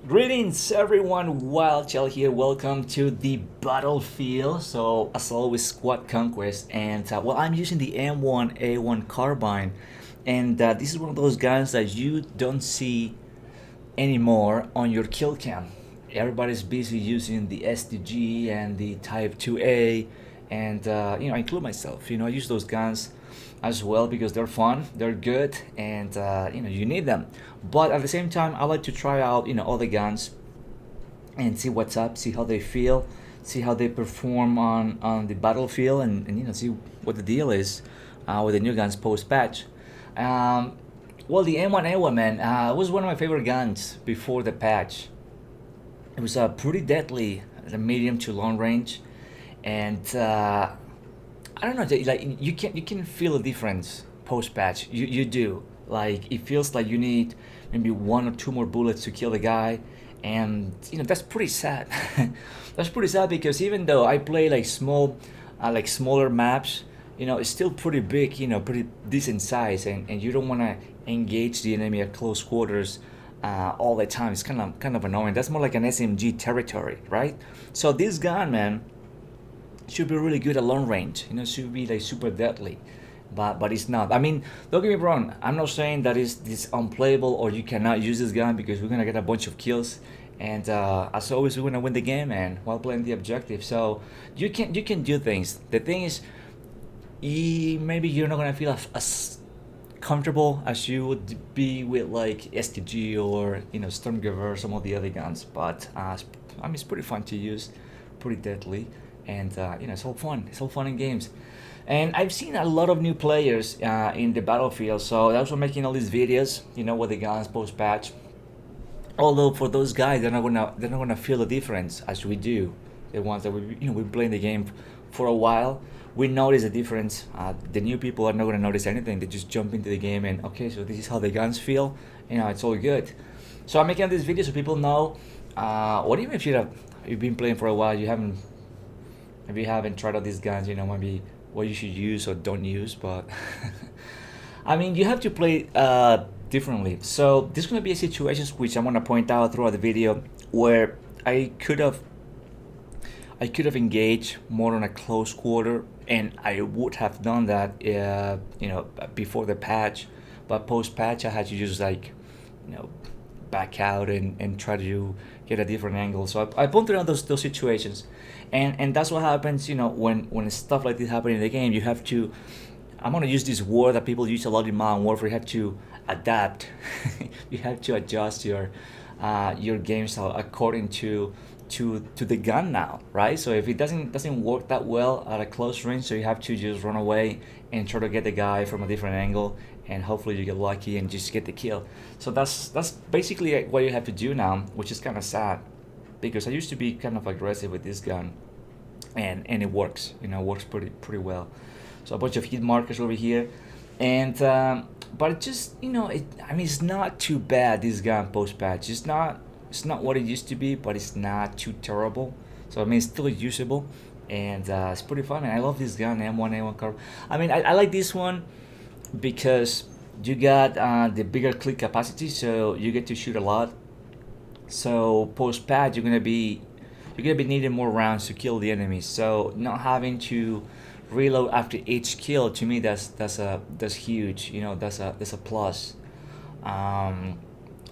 Greetings everyone, Wild Shell here, welcome to the battlefield. So as always, squad conquest, and well, I'm using the M1A1 Carbine, and this is one of those guns that you don't see anymore on your kill cam. Everybody's busy using the SDG and the Type 2A, and I include myself. I use those guns as well because they're fun, they're good, and you need them. But at the same time, I like to try out other guns and see what's up, see how they feel, see how they perform on the battlefield, and see what the deal is with the new guns post patch. Well, the M1A1, man, was one of my favorite guns before the patch. It was pretty deadly at a medium to long range, and I don't know, like you can feel a difference post patch. You do. Like it feels like you need maybe one or two more bullets to kill the guy, and that's pretty sad. That's pretty sad because even though I play like smaller maps, it's still pretty big, pretty decent size, and you don't want to engage the enemy at close quarters all the time. It's kind of annoying. That's more like an SMG territory, right? So this gun, man, should be really good at long range. Should be like super deadly, but it's not. I mean, don't get me wrong. I'm not saying that it's unplayable or you cannot use this gun, because we're gonna get a bunch of kills, and as always, we're gonna win the game, man, while playing the objective. So you can do things. The thing is, maybe you're not gonna feel as comfortable as you would be with like STG or Stormgiver or some of the other guns, but I mean, it's pretty fun to use, pretty deadly, and it's all fun. It's all fun in games. And I've seen a lot of new players in the battlefield, so that's why I'm making all these videos, with the guns post patch. Although for those guys, they're not gonna feel the difference as we do. The ones that we've been playing the game for a while, we notice the difference. The new people are not gonna notice anything. They just jump into the game and okay, so this is how the guns feel. It's all good. So I'm making this video so people know. Or even if you've been playing for a while, you haven't tried out these guns, maybe what you should use or don't use. But I mean, you have to play differently. So there's gonna be situations which I'm gonna point out throughout the video where I could have engaged more on a close quarter, and I would have done that before the patch, but post patch I had to just back out and try to get a different angle. So I pointed out those situations, and that's what happens when stuff like this happens in the game. You have to, I'm gonna use this word that people use a lot in Modern Warfare, you have to adapt. You have to adjust your game style according to the gun now, right? So if it doesn't work that well at a close range, so you have to just run away and try to get the guy from a different angle, and hopefully you get lucky and just get the kill. So that's basically what you have to do now, which is kind of sad, because I used to be kind of aggressive with this gun, and it works. It works pretty well. So a bunch of hit markers over here, and but it just I mean, it's not too bad, this gun post patch. It's not what it used to be, but it's not too terrible. So I mean, it's still usable, and it's pretty fun. And I love this gun, M1A1 Carbine. I mean, I like this one because you got the bigger clip capacity, so you get to shoot a lot. So post patch, you're gonna be needing more rounds to kill the enemy. So not having to reload after each kill, to me, that's huge. That's a plus. I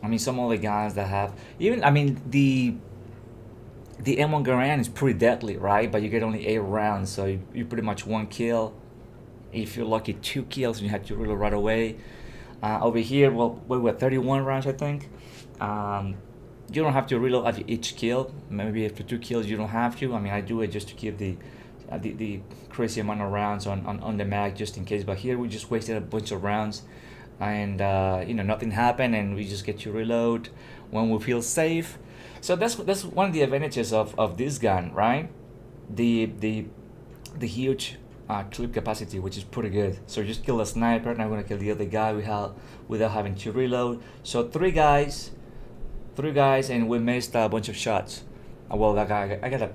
mean, some of the guns that have the M1 Garand is pretty deadly, right? But you get only 8 rounds, so you pretty much 1 kill. If you're lucky, 2 kills, and you have to reload right away. Over here, well, we're at 31 rounds, I think. You don't have to reload after each kill. Maybe after 2 kills, you don't have to. I mean, I do it just to keep the crazy amount of rounds on the mag, just in case. But here we just wasted a bunch of rounds, and nothing happened, and we just get to reload when we feel safe. So that's one of the advantages of this gun, right? The huge clip capacity, which is pretty good. So you just kill a sniper, and I'm gonna kill the other guy without having to reload. So three guys, and we missed a bunch of shots. Well, that guy, I got a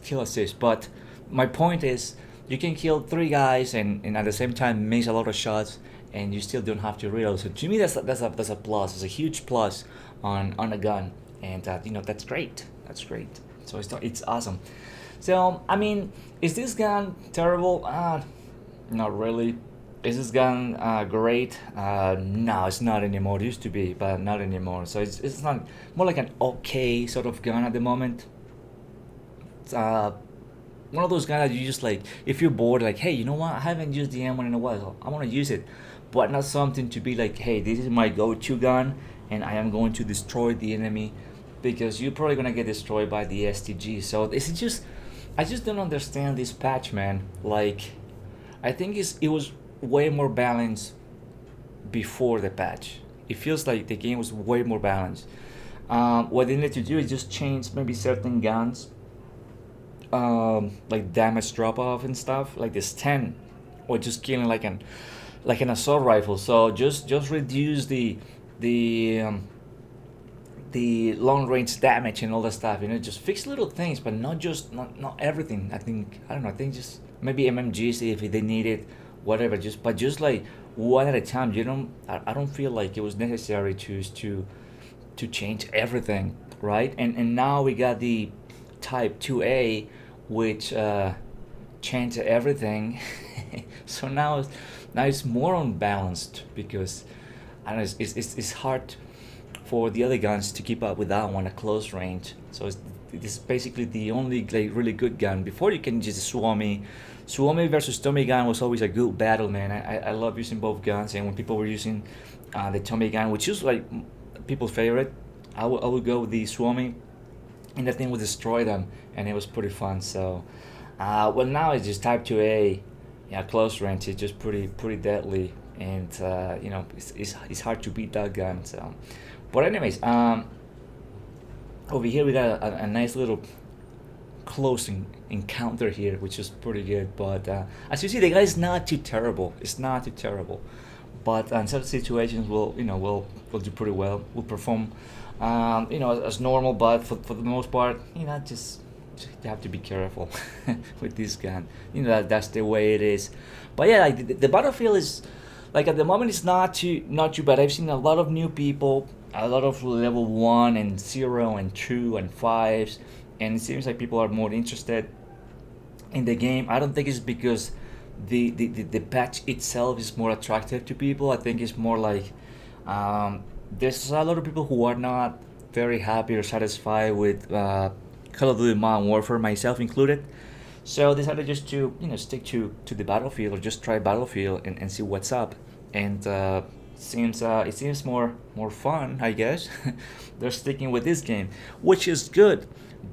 kill assist. But my point is, you can kill 3 guys and at the same time miss a lot of shots and you still don't have to reload. So to me, that's a plus. It's a huge plus on a gun, and that's great. That's great. So it's awesome. So I mean, is this gun terrible? Not really. Is this gun great? No, it's not anymore. It used to be, but not anymore. So it's not more like an okay sort of gun at the moment. It's, one of those guys that you just like if you're bored, like, hey, you know what, I haven't used the M1 in a while, so I want to use it, but not something to be like, hey, this is my go-to gun and I am going to destroy the enemy, because you're probably gonna get destroyed by the STG. So this is just, I just don't understand this patch, man. Like, I think it was way more balanced before the patch. It feels like the game was way more balanced. What they need to do is just change maybe certain guns, like damage drop off and stuff, like this 10, or just killing like an assault rifle. So just reduce the um, the long range damage and all that stuff. Just fix little things, but not everything. I don't know. I think just maybe MMGs if they need it, whatever. Just like one at a time. I don't feel like it was necessary to change everything, right? And now we got the Type 2A, which changed everything. So now it's more unbalanced, because I don't know, it's hard for the other guns to keep up with that one at close range. So this is basically the only like really good gun. Before, you can just Suomi versus Tommy gun was always a good battle, man. I love using both guns, and when people were using the Tommy gun, which is like people's favorite, I would go with the Suomi, and that thing would destroy them, and it was pretty fun. So well, now it's just Type 2A. Yeah, close range is just pretty deadly, and it's hard to beat that gun. So, but anyways, over here we got a nice little close encounter here, which is pretty good. But as you see, the guy is not too terrible. It's not too terrible, but in certain situations, we'll do pretty well. We'll perform, as normal. But for the most part, just you have to be careful with this gun. That's the way it is. But yeah, like the battlefield is like at the moment it's not too bad. I've seen a lot of new people, a lot of level 1 and 0 and 2 and 5s, and it seems like people are more interested in the game. I don't think it's because the patch itself is more attractive to people. I think it's more like there's a lot of people who are not very happy or satisfied with Call of Duty Modern Warfare, myself included. So decided just to stick to the Battlefield, or just try Battlefield and see what's up. And it seems more fun, I guess. They're sticking with this game, which is good.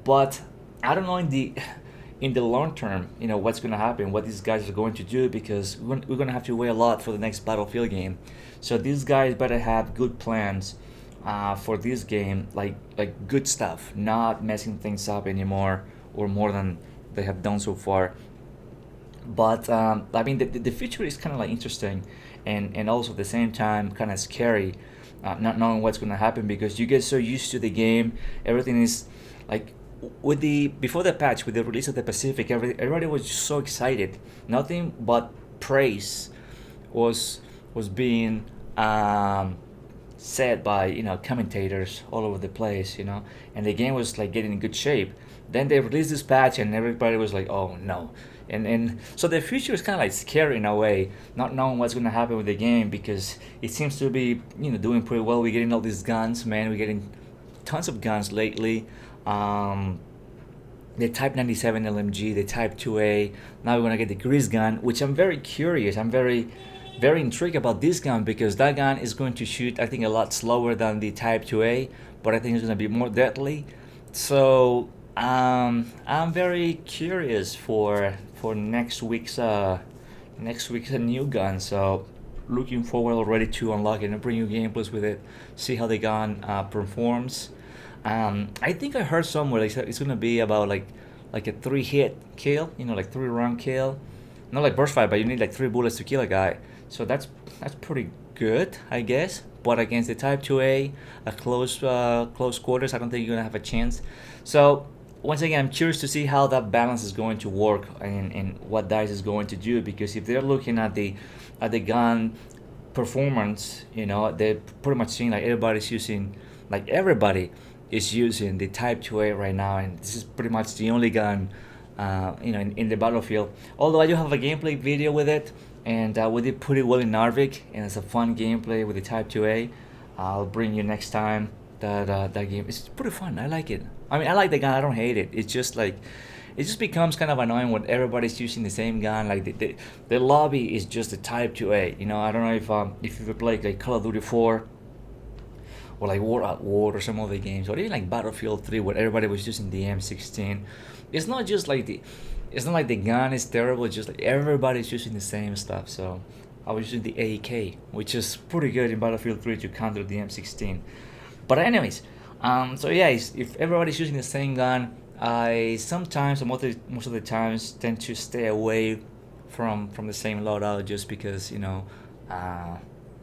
But I don't know in the long term, what's gonna happen, what these guys are going to do, because we're gonna have to wait a lot for the next Battlefield game. So these guys better have good plans for this game, like good stuff, not messing things up anymore or more than they have done so far. But I mean, the future is kind of like interesting, and also at the same time kind of scary, not knowing what's going to happen, because you get so used to the game. Everything is like with the before the patch, with the release of the Pacific, everybody was just so excited. Nothing but praise was being said by commentators all over the place, and the game was like getting in good shape. Then they released this patch and everybody was like, oh no. And so the future is kind of like scary in a way, not knowing what's going to happen with the game, because it seems to be doing pretty well. We're getting all these guns, man. We're getting tons of guns lately. The Type 97 LMG, the Type 2A. Now we're going to get the Grease gun, which I'm very curious. I'm very intrigued about this gun, because that gun is going to shoot, I think, a lot slower than the Type 2A, but I think it's going to be more deadly. So I'm very curious for next week's new gun. So looking forward already to unlock it and bring you gameplays with it, see how the gun performs. I think I heard somewhere like it's going to be about like a 3-hit kill, like 3-round kill, not like burst fire, but you need like 3 bullets to kill a guy. So that's pretty good, I guess. But against the Type 2A, a close quarters, I don't think you're gonna have a chance. So once again, I'm curious to see how that balance is going to work, and what DICE is going to do, because if they're looking at the gun performance, they're pretty much seeing like everybody is using the Type 2A right now, and this is pretty much the only gun, in the battlefield. Although I do have a gameplay video with it, and we did pretty well in Narvik, and it's a fun gameplay with the Type 2A. I'll bring you next time that game. It's pretty fun. I like it. I mean, I like the gun. I don't hate it. It's just like it just becomes kind of annoying when everybody's using the same gun. Like the lobby is just the Type 2A. I don't know if you ever played like Call of Duty 4 or like War at War or some other games, or even like Battlefield 3 where everybody was using the M16. It's not just like it's not like the gun is terrible. It's just like everybody's using the same stuff. So I was using the AK, which is pretty good in Battlefield 3 to counter the M16. But anyways, so yeah, if everybody's using the same gun, I sometimes, or most of the times, tend to stay away from the same loadout just because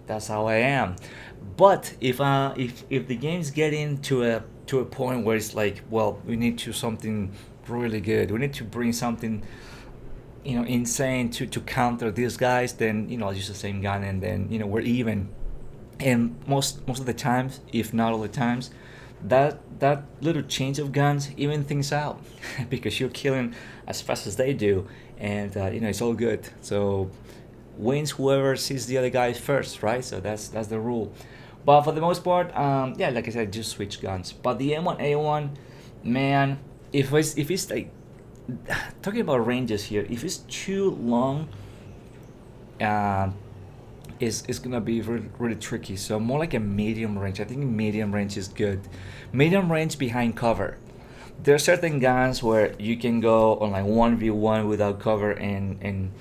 that's how I am. But if the game's getting to a point where it's like, well, we need to something really good, we need to bring something insane to counter these guys, then I'll use the same gun, and then we're even. And most of the times, if not all the times, that little change of guns even things out because you're killing as fast as they do, and it's all good. So wins whoever sees the other guy first, right? So that's the rule. But for the most part, yeah, like I said, just switch guns. But the M1A1, man, if it's like talking about ranges here, if it's too long, is gonna be really, really tricky. So more like a medium range. I think medium range is good. Medium range behind cover. There are certain guns where you can go on like 1v1 without cover, and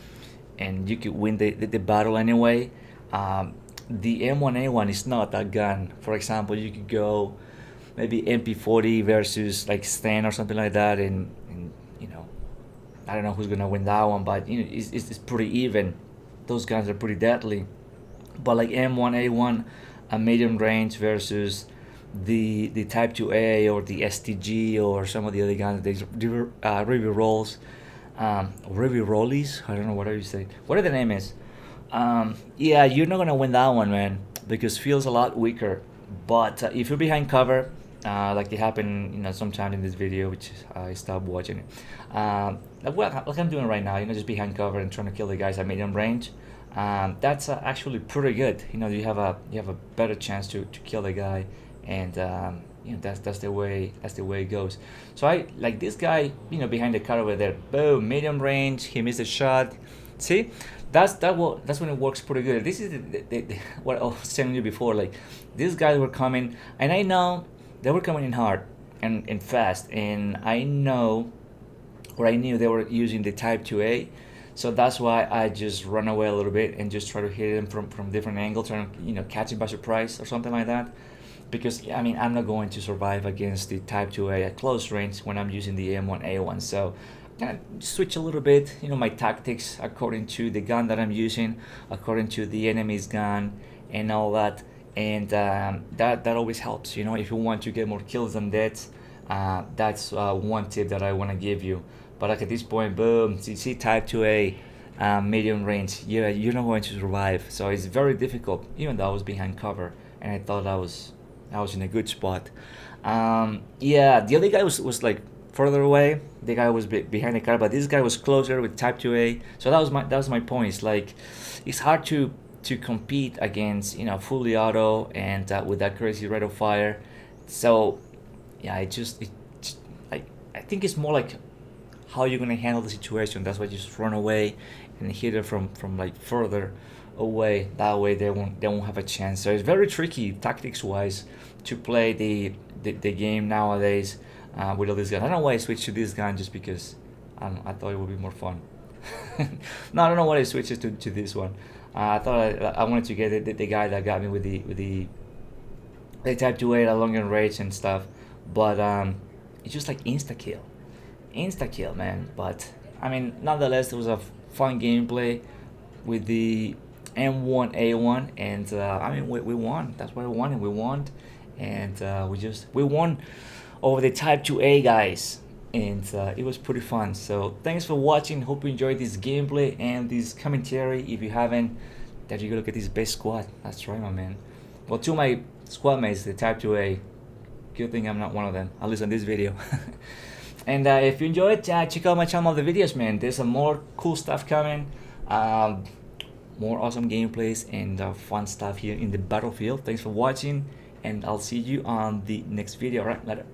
you could win the battle anyway. The M1A1 is not that gun. For example, you could go maybe MP40 versus like Stan or something like that, and I don't know who's gonna win that one, but it's pretty even. Those guns are pretty deadly. But like M1A1, a medium range versus the Type 2A or the STG or some of the other guns, they Ruby rolls, Ruby rollies. I don't know what you say. Whatever the name is. Yeah, you're not gonna win that one, man, because feels a lot weaker. But if you're behind cover, like it happened, sometime in this video, which I stopped watching it. Like I'm doing right now, just behind cover and trying to kill the guys at medium range. That's actually pretty good. You have a better chance to kill the guy, and that's the way it goes. So I like this guy, behind the car over there. Boom, medium range. He missed a shot. See, that's when it works pretty good. This is what I was telling you before. Like these guys were coming, and I know they were coming in hard and fast, and I knew they were using the Type 2A. So that's why I just run away a little bit and just try to hit him from different angles, trying to catch him by surprise or something like that. Because I'm not going to survive against the Type 2A at close range when I'm using the M1A1. So kind of switch a little bit, my tactics according to the gun that I'm using, according to the enemy's gun, and all that. And that always helps. If you want to get more kills than deaths, that's one tip that I want to give you. But like at this point, boom, you see Type 2A, medium range, you're not going to survive. So it's very difficult, even though I was behind cover, and I thought I was in a good spot. Yeah, the other guy was like further away. The guy was behind the car, but this guy was closer with Type 2A. So that was my point. It's like it's hard to compete against fully auto and with that crazy rate of fire. So yeah, I think it's more like how you're gonna handle the situation. That's why you just run away and hit it from like further away. That way they won't have a chance. So it's very tricky tactics wise to play the game nowadays with all these guns. I don't know why I switched to this gun, just because I thought it would be more fun. No, I don't know why I switched it to this one. I thought I wanted to get the guy that got me with the Type 2A at longer range and stuff, but it's just like insta kill, man. But nonetheless, it was a fun gameplay with the M1A1, and we won. That's what we wanted. We won, and we won over the Type 2A guys, and it was pretty fun. So thanks for watching. Hope you enjoyed this gameplay and this commentary. If you haven't, There you go, look at this base squad. That's right, my man. Well, to my squad mates, they type to a good thing I'm not one of them, at least on this video. And if you enjoyed, check out my channel of the videos, man. There's some more cool stuff coming. More awesome gameplays and fun stuff here in the battlefield. Thanks for watching, and I'll see you on the next video. All right, later.